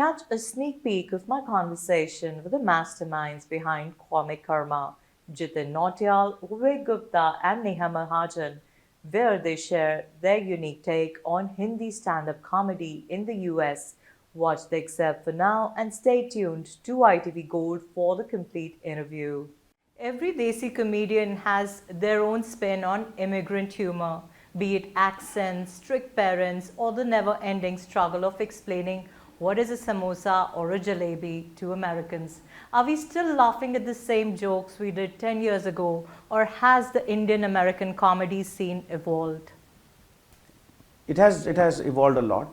catch a sneak peek of my conversation with the masterminds behind Comic Karma, Jitin Nautiyal, Vivek Gupta, and Neha Mahajan, where they share their unique take on Hindi stand-up comedy in the US. Watch the excerpt for now and stay tuned to ITV Gold for the complete interview. Every Desi comedian has their own spin on immigrant humor, be it accents, strict parents, or the never-ending struggle of explaining what is a samosa or a jalebi to Americans. Are we still laughing at the same jokes we did 10 years ago, or has the Indian-American comedy scene evolved? It has evolved a lot.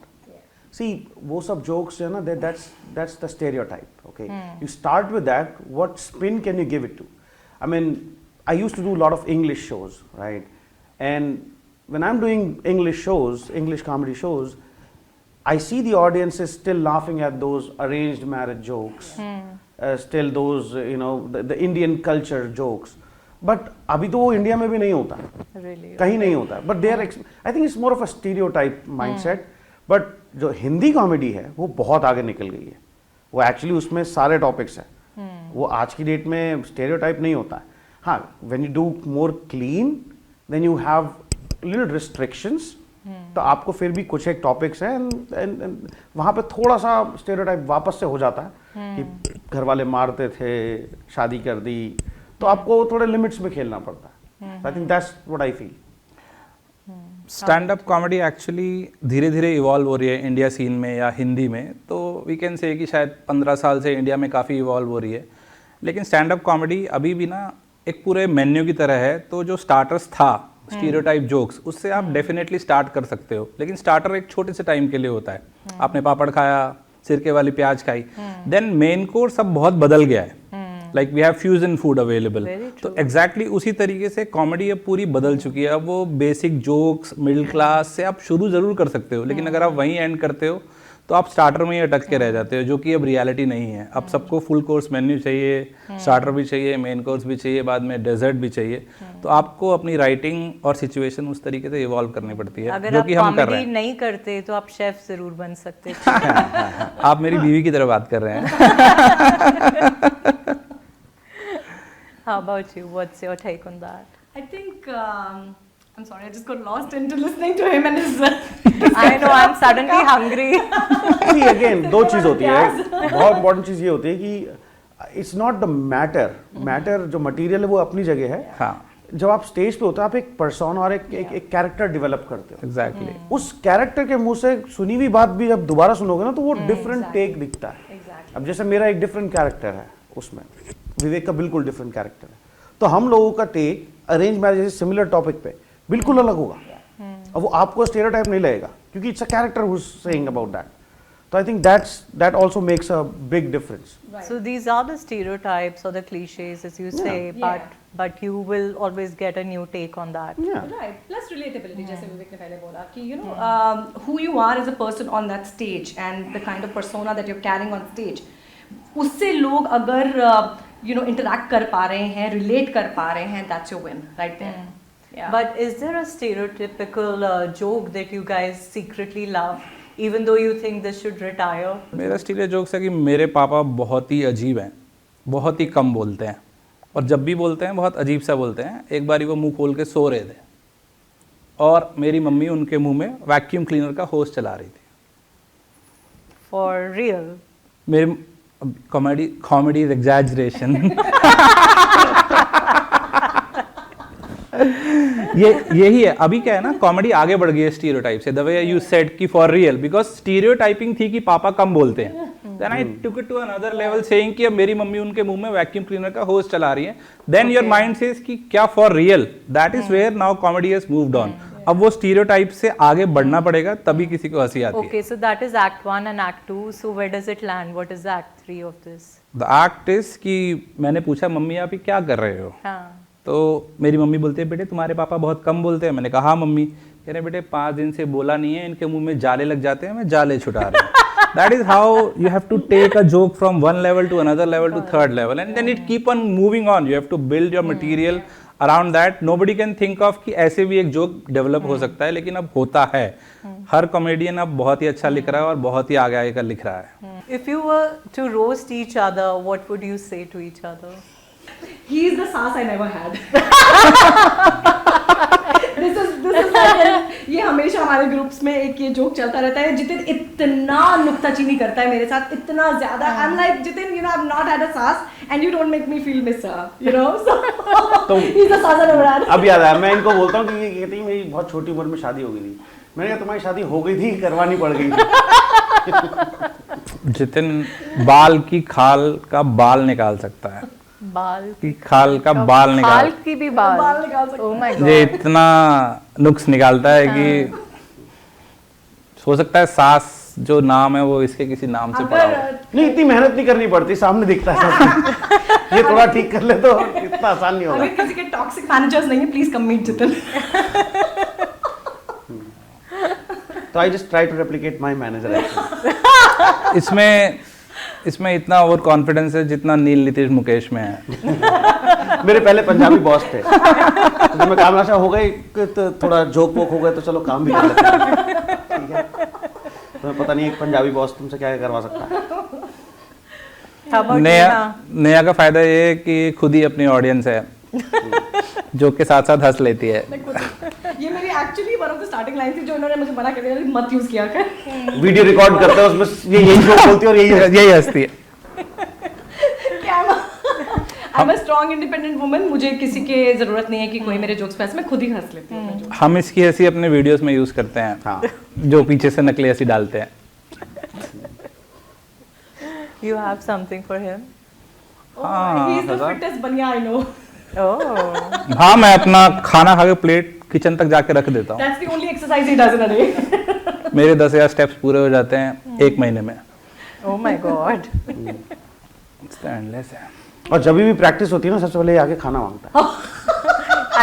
See, वो सब jokes है ना, that's the stereotype. Okay, you start with that. What spin can you give it to? I mean, I used to do a lot of English shows, right? And when I'm doing English shows, English comedy shows, I see the audiences still laughing at those arranged marriage jokes, still those, the Indian culture jokes. But अभी तो वो India में भी नहीं होता, Really? कहीं नहीं होता. But they are, I think it's more of a stereotype mindset. But जो हिंदी कॉमेडी है वो बहुत आगे निकल गई है. वो एक्चुअली उसमें सारे टॉपिक्स हैं. वो आज की डेट में स्टेरियोटाइप नहीं होता है. हाँ, when you do more clean then you have little restrictions. तो आपको फिर भी कुछ एक टॉपिक्स हैं एंड वहाँ पे थोड़ा सा स्टेरियोटाइप वापस से हो जाता है कि घर वाले मारते थे, शादी कर दी, तो आपको थोड़े लिमिट्स में खेलना पड़ता है. I think that's what I feel. Stand up comedy actually धीरे धीरे इवॉल्व हो रही है इंडिया सीन में या हिंदी में. तो वी कैन से कि शायद 15 साल से इंडिया में काफ़ी इवॉल्व हो रही है. लेकिन स्टैंड अप कॉमेडी अभी भी ना एक पूरे मेन्यू की तरह है. तो जो स्टार्टर्स था, स्टीरियोटाइप जोक्स, उससे आप डेफिनेटली स्टार्ट कर सकते हो. लेकिन स्टार्टर एक छोटे से टाइम के लिए होता है. आपने पापड़ खाया, सिरके वाली प्याज खाई, देन मेन कोर्स अब बहुत बदल गया है. Like we have fusion food available. तो एग्जैक्टली उसी तरीके से कॉमेडी अब पूरी बदल चुकी है. अब वो बेसिक जोक्स मिडिल क्लास से आप शुरू जरूर कर सकते हो, लेकिन अगर आप वहीं एंड करते हो तो आप स्टार्टर में ही अटक के रह जाते हो, जो कि अब रियलिटी नहीं है. अब सबको फुल कोर्स मेन्यू चाहिए, स्टार्टर भी चाहिए, मेन कोर्स भी चाहिए, बाद में डेजर्ट भी चाहिए. तो आपको अपनी राइटिंग और सिचुएशन उस तरीके से इवॉल्व करनी पड़ती है, जो कि हम कर रहे हैं. नहीं करते तो आप शेफ जरूर बन सकते. आप मेरी बीवी की तरह बात कर रहे हैं. How about you? What's your take on that? I think, I'm sorry, I just got lost into listening to him and his. I know, I'm suddenly hungry. See, again, दो चीज़ होती है. बहुत important चीज़ ये होती है कि it's not the matter जो material है वो अपनी जगह है. हाँ. जब आप स्टेज पे होते हैं आप एक पर्सोना और एक कैरेक्टर डेवलप करते हो. एग्जैक्टली. उस कैरेक्टर के मुंह से सुनी हुई बात भी जब दोबारा सुनोगे ना तो वो डिफरेंट टेक दिखता है. अब जैसे मेरा एक डिफरेंट कैरेक्टर है, उसमें विवेक का बिल्कुल डिफरेंट कैरेक्टर है. तो हम लोगों का टेक अरेंज मैरिज जैसे सिमिलर टॉपिक पे बिल्कुल अलग होगा. अब वो आपको स्टेरियोटाइप नहीं लगेगा क्योंकि it's a character who is saying about that. So I think that also makes a big difference. Right. So these are the stereotypes or the cliches, as you say, but you will always get a new take on that. Yeah. Right. Plus relatability, जैसे विवेक ने पहले बोला कि who you are as a person on that stage and the kind of persona that you're carrying on stage, उससे लोग अगर interact कर पा रहे हैं, relate कर पा रहे हैं, that's your win right there. Yeah. But is there a stereotypical joke that you guys secretly love, even though you think this should retire? मेरा स्टीरियो जोक्स है कि मेरे पापा बहुत ही अजीब हैं, बहुत ही कम बोलते हैं, और जब भी बोलते हैं बहुत अजीब सा बोलते हैं. एक बारी वो मुंह खोल के सो रहे थे और मेरी मम्मी उनके मुंह में वैक्यूम क्लीनर का होस चला रही थी. For real? मेरे कॉमेडी इज एग्जैजरेशन. यही है. अभी क्या है ना, कॉमेडी आगे बढ़ गई है स्टीरियोटाइप से. द वे यू सेड कि फॉर रियल, बिकॉज स्टीरियोटाइपिंग थी कि पापा कम बोलते हैं. Then I took it to another level saying कि अब मेरी मम्मी उनके मुंह में वैक्यूम क्लीनर का होस चला रही है. देन योर माइंड सेज कि क्या for real. That is where now comedy has moved on. अब वो स्टीरियोटाइप से आगे बढ़ना पड़ेगा तभी किसी को हंसी आती है. Okay, so that is Act 1 and Act 2. So where does it land? What is the Act 3 of this? The act is कि मैंने पूछा मम्मी आप ये क्या कर रहे हो. हाँ. तो मेरी मम्मी बोलती है बेटे तुम्हारे पापा बहुत कम बोलते हैं. मैंने कहा हाँ मम्मी. कह रहे बेटे 5 दिन से बोला नहीं है, इनके मुंह में जाले लग जाते हैं, मैं जाले छुटा रहा हूँ. That is how you have to take a joke from one level to another level to third level, and then it keep on moving on. You have to build your material around that nobody can think of कि ऐसे भी एक joke develop हो सकता है, लेकिन अब होता है। हर कॉमेडियन अब बहुत ही अच्छा लिख रहा है और बहुत ही आगे आगे का लिख रहा है। If you were to roast each other, what would you say to each other? He is the sass I never had. This is like, ये हमेशा हमारे ग्रुप्स में एक ये जोक चलता रहता है, जितिन इतना नुक्ताचीनी करता है मेरे साथ, इतना ज्यादा। I'm like, Jitin, you know, I've not had a sass and you don't make me feel miss her, you know, so he's the sass I never had. अब याद आया, मैं इनको बोलता हूँ कि ये कहती है मेरी बहुत छोटी उम्र में शादी हो गई थी। मैंने कहा तुम्हारी शादी हो गई थी, करवानी पड़ गई थी। जितिन बाल की खाल का बाल निकाल सकता है, बाल की खाल का बाल खाल निकाल, की भी बाल निकाल सकता Oh my ये God. इतना नुक्स निकालता है कि हो सकता है सास जो नाम है वो इसके किसी नाम से पड़ा हो। अगर नहीं, इतनी मेहनत नहीं करनी पड़ती, सामने दिखता है सब। ये थोड़ा ठीक कर ले तो इतना आसान नहीं होगा। अगर किसी के टॉक्सिक मैनेजर्स नहीं है, प्लीज कम मीट जितिन। तो I just try to replicate my manager actually. इसमें इतना ओवर कॉन्फिडेंस है जितना नील नीतीश मुकेश में है। मेरे पहले पंजाबी बॉस थे, तो जब मैं काम आशा हो गई तो थोड़ा जोक वोक हो गए तो चलो काम भी कर लेते हैं, ठीक है। तुम्हें पता नहीं एक पंजाबी बॉस तुमसे क्या करवा सकता है। How about नया Neha? नया का फायदा ये है कि खुद ही अपनी ऑडियंस है जो के साथ साथ हंस लेती है। ये मेरी actually one of the starting line थी जो इन्होंने मुझे मना कर दिया, मत यूज किया कर। वीडियो रिकॉर्ड करते हो उसमें ये यही जोक बोलती है और यही हंसती है। I am a strong independent woman, मुझे किसी के जरूरत नहीं है कि कोई मेरे जोक्स पे हंसे, मैं खुद ही हंस लेती हूँ अपने jokes। हम इसकी हंसी अपने वीडियोस में यूज करते हैं, हाँ। जो पीछे से नकली हंसी डालते हैं। You have something for him? हाँ, ही इज द हज़ार। फिटेस्ट बनिया आई नो। Oh. हाँ, मैं अपना खाना खा के प्लेट किचन तक जाके रख देता हूँ। That's the only exercise he does in a day. मेरे 10,000 स्टेप्स पूरे हो जाते हैं एक महीने में। Oh my God. स्टैंडलेस है। और जब भी प्रैक्टिस होती है ना, सबसे पहले आके खाना मांगता है।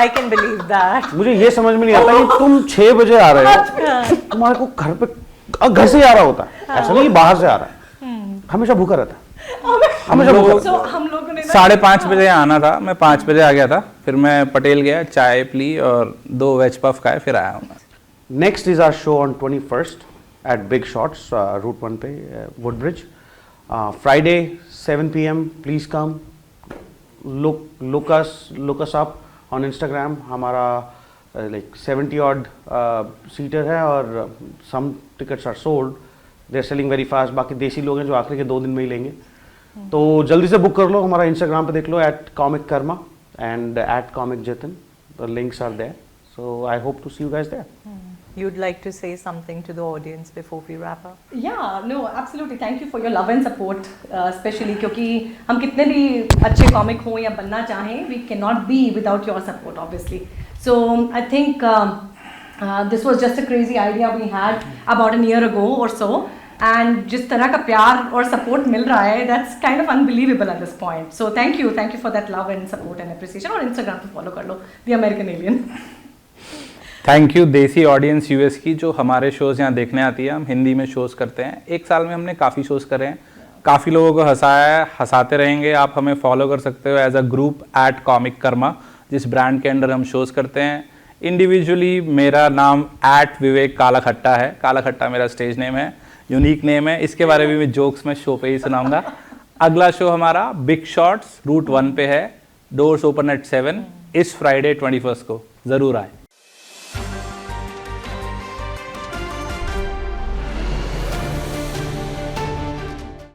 I can believe that. मुझे ये समझ में नहीं आता कि तुम 6 बजे आ रहे हो, तुम्हारे को घर पे घर से ही आ रहा होता है, ऐसा नहीं कि बाहर से आ रहा है। हमेशा भूखा रहता है, हमेशा भूखा रहता सो हम लोगों ने ना 5:30 बजे आना था, मैं 5 बजे आ गया था, फिर मैं पटेल गया, चाय पी और 2 वेज पफ खाए, फिर आया हूँ। है। Next is our show on 21st at big shots, route 1 पे, Woodbridge. Friday 7 PM, please come. look us up on Instagram। हमारा like 70 odd सीटर है और some tickets are sold, they are selling very fast। बाकी देसी लोग हैं जो आखिरी के 2 दिन में ही लेंगे, तो जल्दी से बुक कर लो। हमारा इंस्टाग्राम पे देख लो @comickarma and @comicjitin, the links are there, so I hope to see you guys there। You'd like to say something to the audience before we wrap up? Yeah, no, absolutely. Thank you for your love and support, especially क्योंकि हम कितने भी अच्छे comic हों या बनना चाहें, we cannot be without your support, obviously. So I think this was just a crazy idea we had about a year ago or so, and जिस तरह का प्यार और support मिल रहा है, that's kind of unbelievable at this point. So thank you for that love and support and appreciation. और Instagram पे follow कर लो, The American Alien। Thank you देसी ऑडियंस यूएस की, जो हमारे शोज़ यहाँ देखने आती है। हम हिंदी में शोज़ करते हैं, 1 साल में हमने काफ़ी शोज़ करे हैं, काफ़ी लोगों को हंसाया है, हंसाते रहेंगे। आप हमें फॉलो कर सकते हो एज अ ग्रुप @comickarma, जिस ब्रांड के अंडर हम शोज़ करते हैं। इंडिविजुअली मेरा नाम @विवेक काला खट्टा है, काला खट्टा मेरा स्टेज नेम है, यूनिक नेम है। इसके बारे में मैं जोक्स में शो पे ही सुनाऊंगा। अगला शो हमारा बिग शॉट्स रूट 1 पे है, डोर्स ओपन एट 7 इस फ्राइडे 21st को। ज़रूर आए।